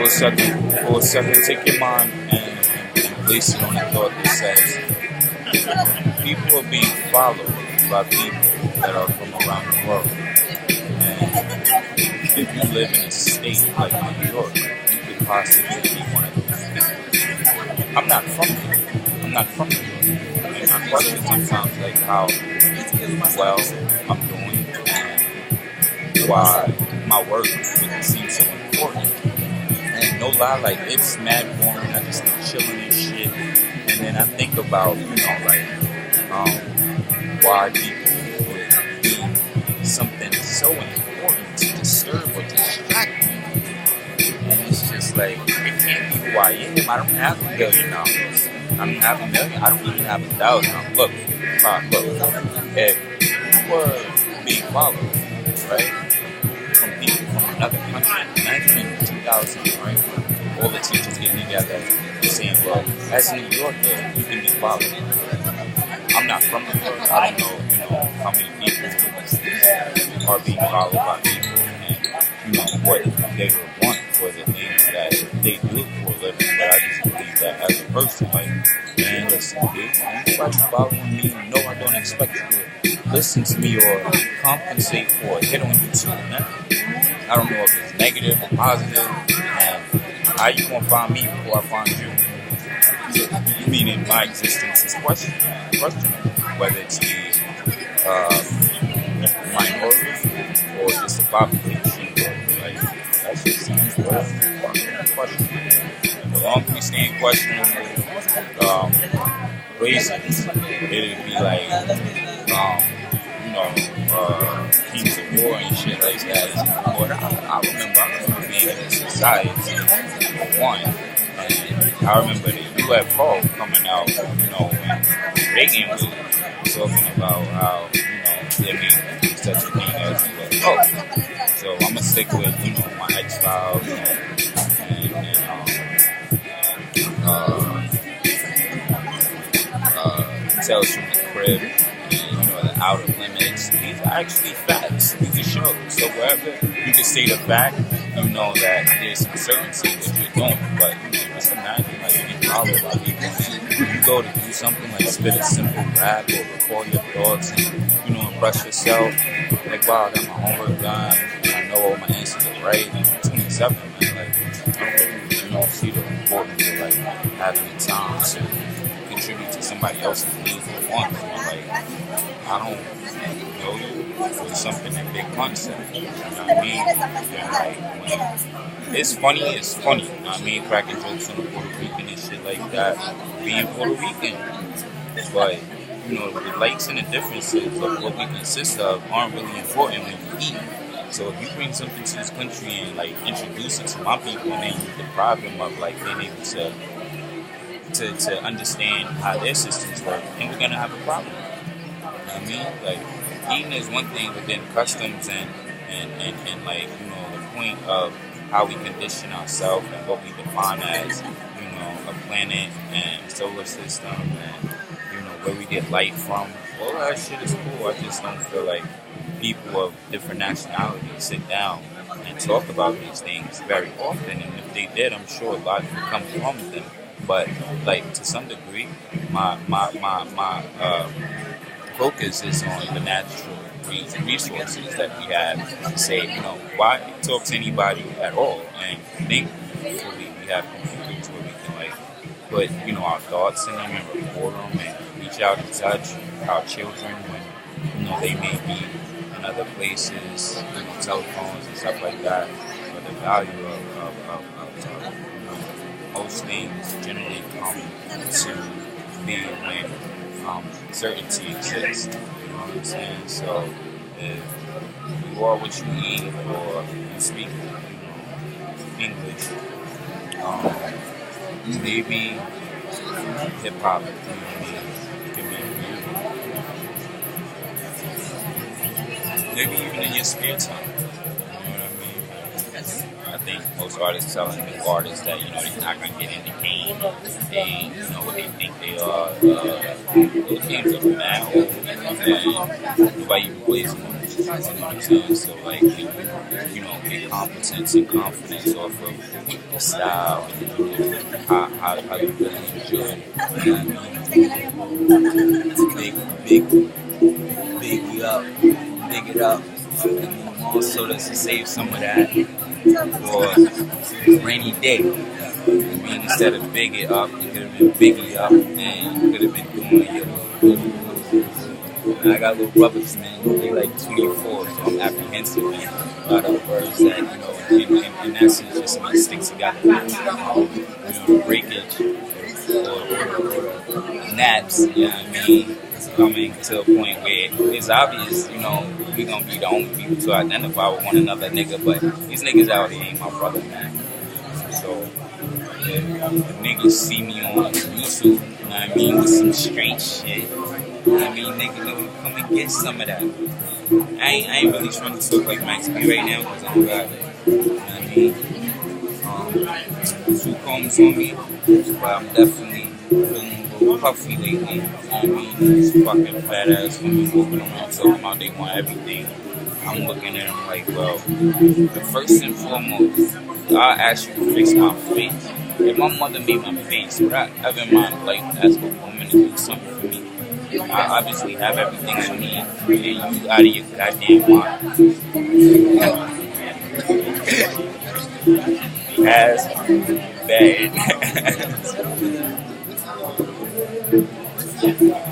for a second, take your mind and place it on a thought that says people are being followed by people that are from around the world. And if you live in a state like New York, you could possibly be one of those people. I'm not from here. I'm not from New York. And I question sometimes like how well I'm doing and why my work would seem so important. And no lie, like it's mad boring. I just be chilling and shit. And then I think about, why people would do something so important to disturb or distract me. And it's just like, it can't be who I am. I don't have $1 billion. I don't have $1 million. I don't even have $1,000. Look, if you were being followed, right, from people from another country, imagine in 2000, right, all the teachers getting together and saying, well, as a New Yorker, you can be followed. I'm not from New York. I don't know, how many people are being followed by people and, what they would want for the things that they do for a living. But I just believe that as a person, like, man, listen, dude, anybody following me, no, I don't expect you to listen to me or compensate for a hit on YouTube, man. I don't know if it's negative or positive, and how you gonna find me before I find you? Meaning my existence is questionable, whether it's the minority or just the population. Like, that shit seems questionable. The longer we stay in questionable reasons, it'll be like, Kings of War and shit like that. But I remember being in a society, one, and I remember the UFO coming out, and Reagan was talking about how, there may such a thing as UFO. So I'm gonna stick with, my X-Files and Tales from the Crib, and, the Outer Limits. These are actually facts. These are shows. So wherever you can say the fact, you know that there's some certainty in what you're doing. But just imagine like being followed by people. You go to do something like spit a simple rap or record your thoughts and impress yourself. Like, wow, I got my homework done and I know all my answers are right. And I'm 27, man. Like, I don't really see the importance of like having the time to contribute to somebody else's needs at once. Like, I don't know you for something that big concept. You know what I mean? And like, it's funny. You know what I mean? Cracking jokes on the Puerto Rican and shit like that. Being Puerto Rican. But, the likes and the differences of what we consist of aren't really important when you eat. So if you bring something to this country and like introduce it to my people and then you deprive them of like being able to understand how their systems work, then we're gonna have a problem. You know what I mean? Like, eating is one thing, but then customs and like, the point of how we condition ourselves and what we define as, a planet and solar system and, where we get light from, all that shit is cool. I just don't feel like people of different nationalities sit down and talk about these things very often. And if they did, I'm sure a lot would come from them. But like, to some degree, my focus is on the natural resources that we have to say, why talk to anybody at all? And thankfully we have computers where we can like put, our thoughts in them and record them and reach out and touch our children when, they may be in other places, telephones and stuff like that. But the value of most things generally come to be when certainty exists. You know what I'm saying? So if you are what you eat or you speak, English, maybe hip hop can be maybe even in your spare time. You know what I mean? I think most artists telling new artists that they're not gonna get in the game. They what they think they are. Those games are mad old, and nobody even plays them. You know what I'm saying? So like, get competence and confidence off of your style, how you really enjoy it. You know what I mean? Big you up, big it up. And also to save some of that for a rainy day. I mean, instead of big it up, you could have been biggie up, and you could have been doing your and I got little brothers, man. They like 24, so I'm apprehensive, man. A lot of words that, in essence, just may stick together. The breakage or naps, you know what I mean? Coming to a point where it's obvious, we're gonna be the only people to identify with one another, nigga. But these niggas out here ain't my brother, man. So if niggas see me on YouTube, you know what I mean, with some strange shit, you know what I mean, nigga, come and get some of that. I ain't really trying to talk like Max B right now because I'm got it. You know what I mean? 2 combs on me, but I'm definitely feeling a little puffy lately. You know what I mean? These fucking fat ass women moving around talking about they want everything. I'm looking at them like, well, the first and foremost, I ask you to fix my face. If my mother made my face, would I ever mind like ask a woman to do something for me? I obviously have everything I need, and you out of your goddamn mind. As bad.